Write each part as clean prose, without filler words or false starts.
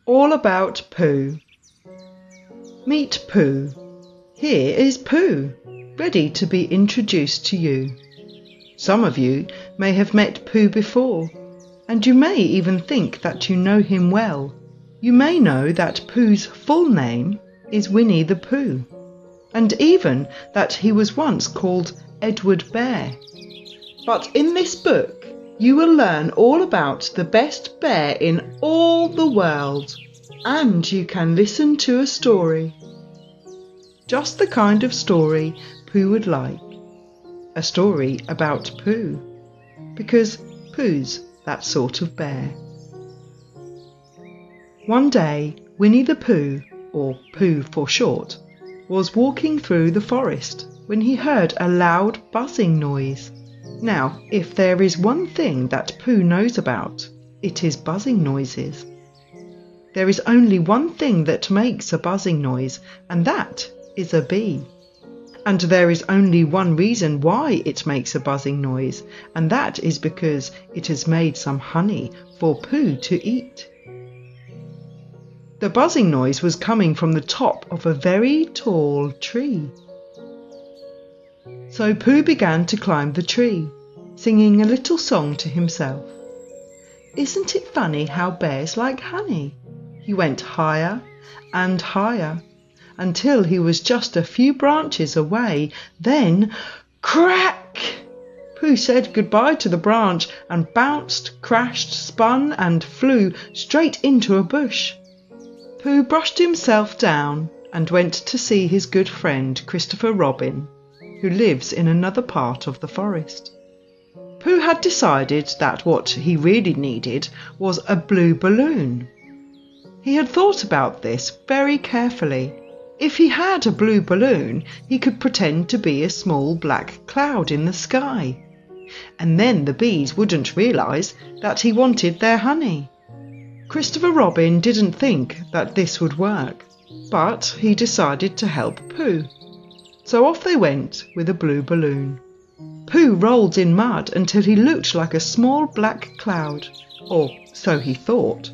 All about Pooh. Meet Pooh. Here is Pooh, ready to be introduced to you. Some of you may have met Pooh before, and you may even think that you know him well. You may know that Pooh's full name is Winnie the Pooh, and even that he was once called Edward Bear. But in this book, you will learn all about the best bear in all the world, and you can listen to a story. Just the kind of story Pooh would like. A story about Pooh, because Pooh's that sort of bear. One day, Winnie the Pooh, or Pooh for short, was walking through the forest when he heard a loud buzzing noise. Now, if there is one thing that Pooh knows about, it is buzzing noises. There is only one thing that makes a buzzing noise, and that is a bee. And there is only one reason why it makes a buzzing noise, and that is because it has made some honey for Pooh to eat. The buzzing noise was coming from the top of a very tall tree. So Pooh began to climb the tree, singing a little song to himself. Isn't it funny how bears like honey? He went higher and higher until he was just a few branches away. Then, crack! Pooh said goodbye to the branch and bounced, crashed, spun and flew straight into a bush. Pooh brushed himself down and went to see his good friend Christopher Robin, who lives in another part of the forest. Pooh had decided that what he really needed was a blue balloon. He had thought about this very carefully. If he had a blue balloon, he could pretend to be a small black cloud in the sky, and then the bees wouldn't realise that he wanted their honey. Christopher Robin didn't think that this would work, but he decided to help Pooh. So off they went with a blue balloon. Pooh rolled in mud until he looked like a small black cloud, or so he thought.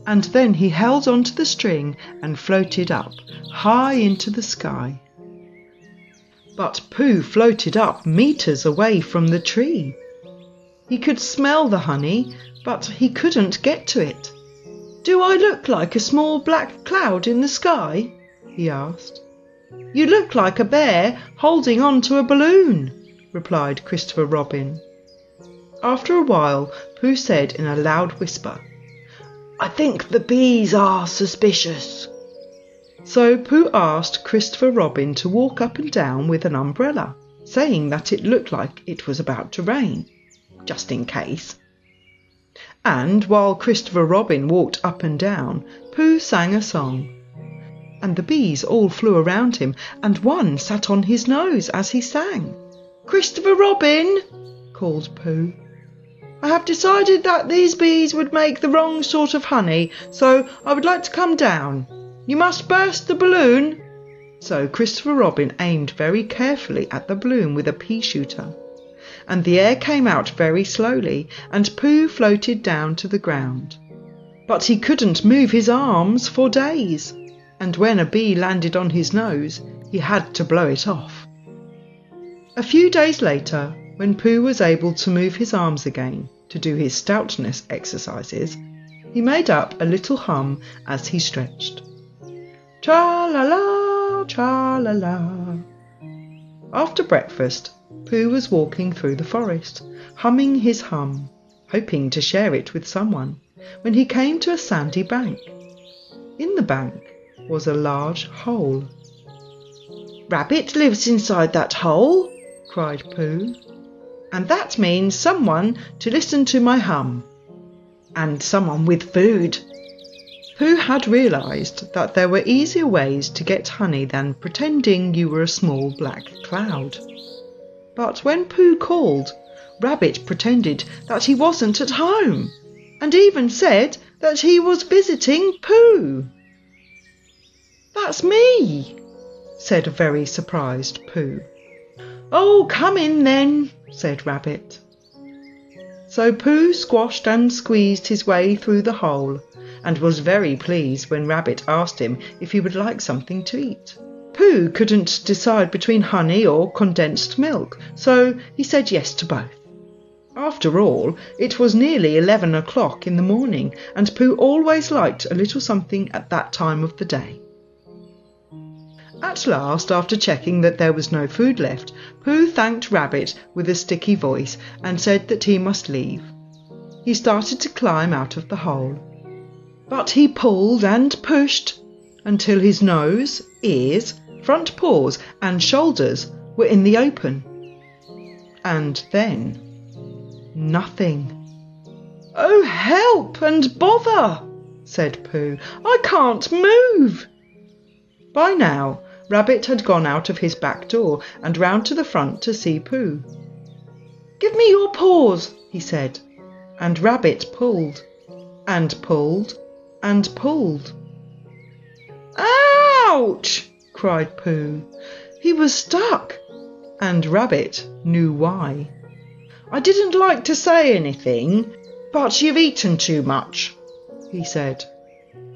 And then he held onto the string and floated up, high into the sky. But Pooh floated up meters away from the tree. He could smell the honey, but he couldn't get to it. Do I look like a small black cloud in the sky? He asked. You look like a bear holding on to a balloon, replied Christopher Robin. After a while, Pooh said in a loud whisper, I think the bees are suspicious. So Pooh asked Christopher Robin to walk up and down with an umbrella, saying that it looked like it was about to rain, just in case. And while Christopher Robin walked up and down, Pooh sang a song. And the bees all flew around him, and one sat on his nose as he sang. Christopher Robin, called Pooh. I have decided that these bees would make the wrong sort of honey, so I would like to come down. You must burst the balloon. So Christopher Robin aimed very carefully at the balloon with a pea shooter, and the air came out very slowly, and Pooh floated down to the ground. But he couldn't move his arms for days, and when a bee landed on his nose, he had to blow it off. A few days later, when Pooh was able to move his arms again to do his stoutness exercises, he made up a little hum as he stretched. Tra-la-la, tra-la-la. After breakfast, Pooh was walking through the forest, humming his hum, hoping to share it with someone, when he came to a sandy bank. In the bank was a large hole. Rabbit lives inside that hole, cried Pooh. And that means someone to listen to my hum. And someone with food. Pooh had realised that there were easier ways to get honey than pretending you were a small black cloud. But when Pooh called, Rabbit pretended that he wasn't at home, and even said that he was visiting Pooh. That's me, said a very surprised Pooh. Oh, come in then, said Rabbit. So Pooh squashed and squeezed his way through the hole and was very pleased when Rabbit asked him if he would like something to eat. Pooh couldn't decide between honey or condensed milk, so he said yes to both. After all, it was nearly 11 o'clock in the morning, and Pooh always liked a little something at that time of the day. At last, after checking that there was no food left, Pooh thanked Rabbit with a sticky voice and said that he must leave. He started to climb out of the hole. But he pulled and pushed until his nose, ears, front paws and shoulders were in the open. And then nothing. "Oh, help and bother," said Pooh. "I can't move." By now, Rabbit had gone out of his back door and round to the front to see Pooh. "Give me your paws," he said, and Rabbit pulled, and pulled, and pulled. "Ouch!" cried Pooh. He was stuck, and Rabbit knew why. "I didn't like to say anything, but you've eaten too much," he said.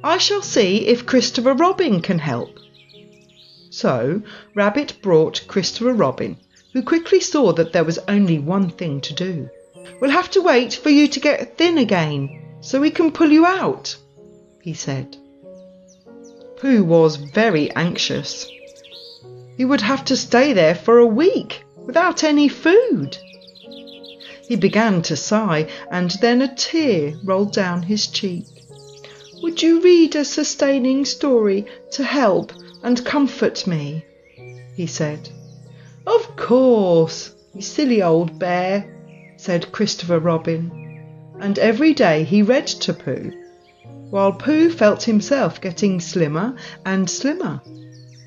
"I shall see if Christopher Robin can help." So Rabbit brought Christopher Robin, who quickly saw that there was only one thing to do. "We'll have to wait for you to get thin again, so we can pull you out," he said. Pooh was very anxious. He would have to stay there for a week without any food. He began to sigh, and then a tear rolled down his cheek. "Would you read a sustaining story to help and comfort me?" he said. "Of course, you silly old bear," said Christopher Robin, and every day he read to Pooh, while Pooh felt himself getting slimmer and slimmer,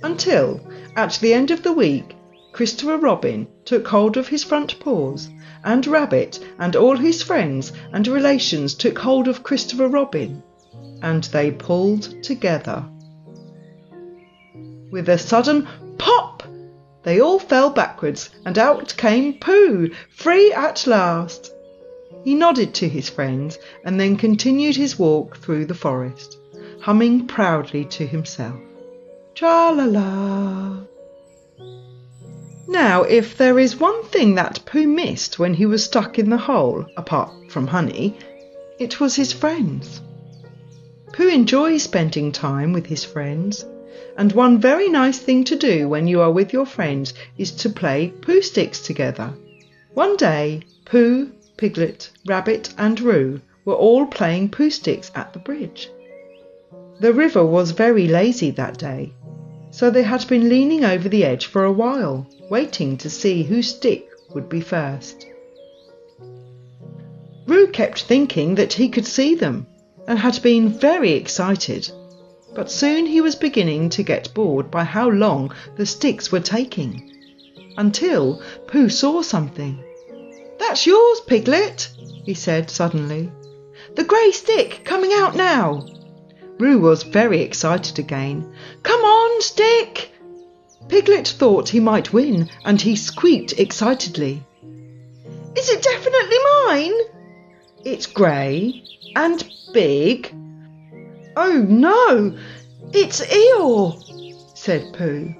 until, at the end of the week, Christopher Robin took hold of his front paws, and Rabbit and all his friends and relations took hold of Christopher Robin, and they pulled together. With a sudden pop, they all fell backwards, and out came Pooh, free at last. He nodded to his friends and then continued his walk through the forest, humming proudly to himself. Tra-la-la. Now, if there is one thing that Pooh missed when he was stuck in the hole, apart from honey, it was his friends. Pooh enjoys spending time with his friends, and one very nice thing to do when you are with your friends is to play Pooh sticks together. One day, Pooh, Piglet, Rabbit and Roo were all playing Pooh sticks at the bridge. The river was very lazy that day, so they had been leaning over the edge for a while, waiting to see whose stick would be first. Roo kept thinking that he could see them, and had been very excited, but soon he was beginning to get bored by how long the sticks were taking, until Pooh saw something. "That's yours, Piglet," he said suddenly. "The grey stick coming out now." Roo was very excited again. "Come on, stick!" Piglet thought he might win, and he squeaked excitedly. "Is it definitely mine?" "It's grey and big." "Oh no, it's Eeyore," said Pooh.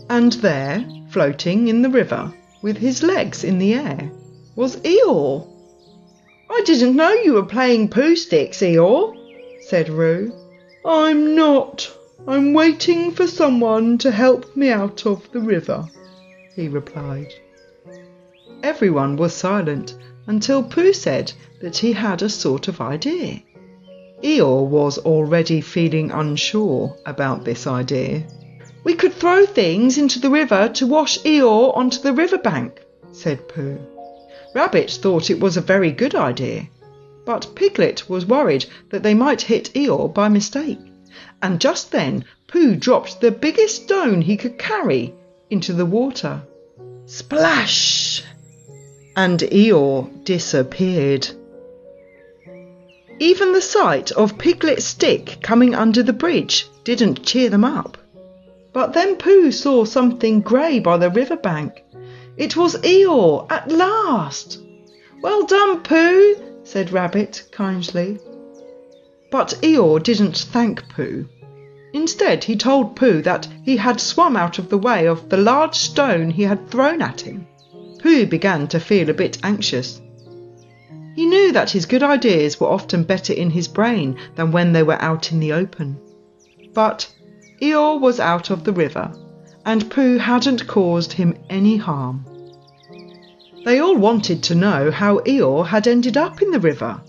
And there, floating in the river, with his legs in the air, was Eeyore. "I didn't know you were playing Pooh sticks, Eeyore," said Roo. "I'm not. I'm waiting for someone to help me out of the river," he replied. Everyone was silent until Pooh said that he had a sort of idea. Eeyore was already feeling unsure about this idea. "We could throw things into the river to wash Eeyore onto the riverbank," said Pooh. Rabbit thought it was a very good idea, but Piglet was worried that they might hit Eeyore by mistake, and just then Pooh dropped the biggest stone he could carry into the water. Splash! And Eeyore disappeared. Even the sight of Piglet's stick coming under the bridge didn't cheer them up. But then Pooh saw something grey by the riverbank. It was Eeyore at last. "Well done, Pooh," said Rabbit kindly. But Eeyore didn't thank Pooh. Instead, he told Pooh that he had swum out of the way of the large stone he had thrown at him. Pooh began to feel a bit anxious. He knew that his good ideas were often better in his brain than when they were out in the open. But Eeyore was out of the river, and Pooh hadn't caused him any harm. They all wanted to know how Eeyore had ended up in the river.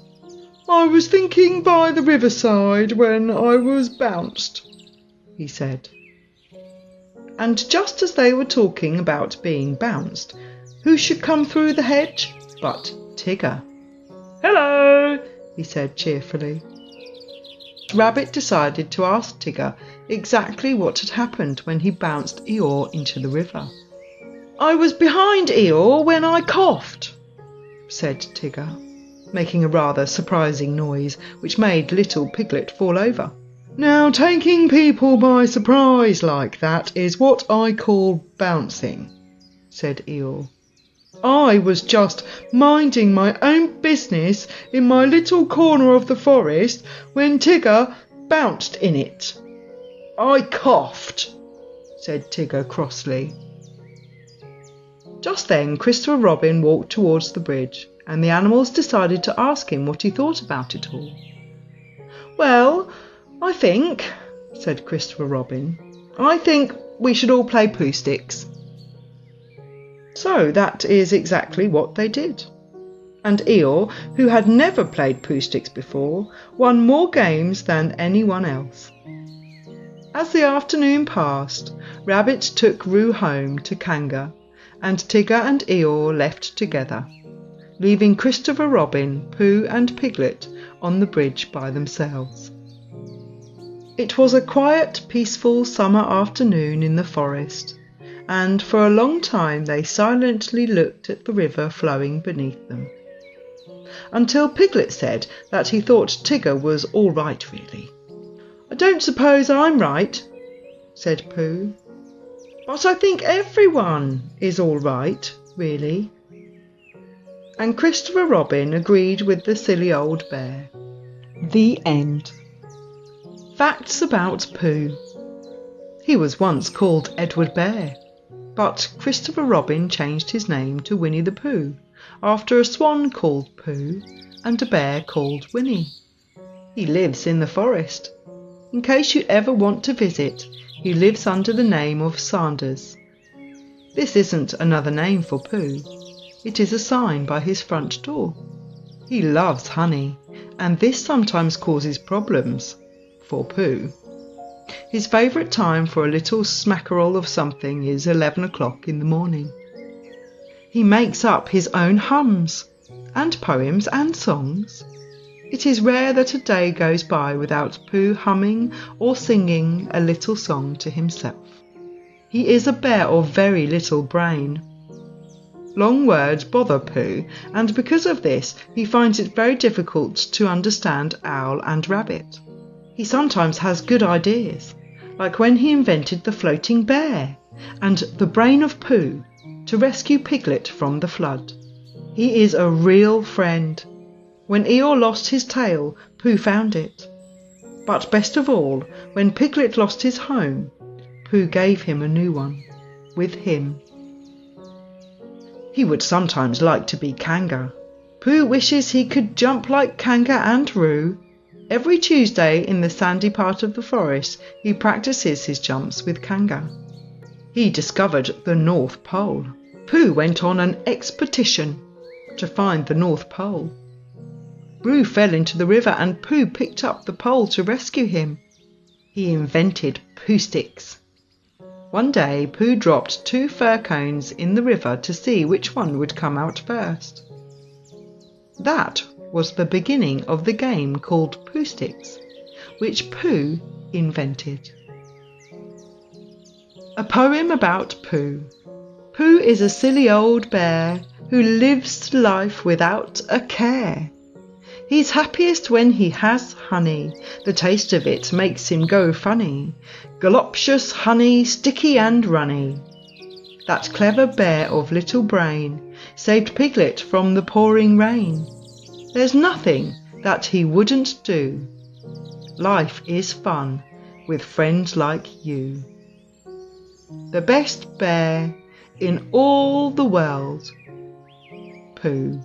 "I was thinking by the riverside when I was bounced," he said. And just as they were talking about being bounced, who should come through the hedge but Tigger. "Hello," he said cheerfully. Rabbit decided to ask Tigger exactly what had happened when he bounced Eeyore into the river. "I was behind Eeyore when I coughed," said Tigger, making a rather surprising noise which made little Piglet fall over. "Now, taking people by surprise like that is what I call bouncing," said Eeyore. "I was just minding my own business in my little corner of the forest when Tigger bounced in it." "I coughed," said Tigger crossly. Just then Christopher Robin walked towards the bridge, and the animals decided to ask him what he thought about it all. "Well, I think," said Christopher Robin, "I think we should all play Pooh sticks." So that is exactly what they did. And Eeyore, who had never played Pooh sticks before, won more games than anyone else. As the afternoon passed, Rabbit took Roo home to Kanga, and Tigger and Eeyore left together, leaving Christopher Robin, Pooh and Piglet on the bridge by themselves. It was a quiet, peaceful summer afternoon in the forest, and for a long time they silently looked at the river flowing beneath them. Until Piglet said that he thought Tigger was all right, really. "I don't suppose I'm right," said Pooh. "But I think everyone is all right, really." And Christopher Robin agreed with the silly old bear. The end. Facts about Pooh. He was once called Edward Bear, but Christopher Robin changed his name to Winnie the Pooh after a swan called Pooh and a bear called Winnie. He lives in the forest. In case you ever want to visit, he lives under the name of Sanders. This isn't another name for Pooh. It is a sign by his front door. He loves honey, and this sometimes causes problems for Pooh. His favourite time for a little smackerel of something is 11 o'clock in the morning. He makes up his own hums, and poems and songs. It is rare that a day goes by without Pooh humming or singing a little song to himself. He is a bear of very little brain. Long words bother Pooh, and because of this he finds it very difficult to understand Owl and Rabbit. He sometimes has good ideas, like when he invented the floating bear and the brain of Pooh to rescue Piglet from the flood. He is a real friend. When Eeyore lost his tail, Pooh found it. But best of all, when Piglet lost his home, Pooh gave him a new one, with him. He would sometimes like to be Kanga. Pooh wishes he could jump like Kanga and Roo. Every Tuesday in the sandy part of the forest, he practices his jumps with Kanga. He discovered the North Pole. Pooh went on an expedition to find the North Pole. Roo fell into the river and Pooh picked up the pole to rescue him. He invented Pooh sticks. One day Pooh dropped 2 fir cones in the river to see which one would come out first. That was the beginning of the game called Pooh sticks, which Pooh invented. A poem about Pooh. Pooh is a silly old bear who lives life without a care. He's happiest when he has honey. The taste of it makes him go funny. Galoptious honey, sticky and runny. That clever bear of little brain saved Piglet from the pouring rain. There's nothing that he wouldn't do Life is fun with friends like you. The best bear in all the world, Pooh.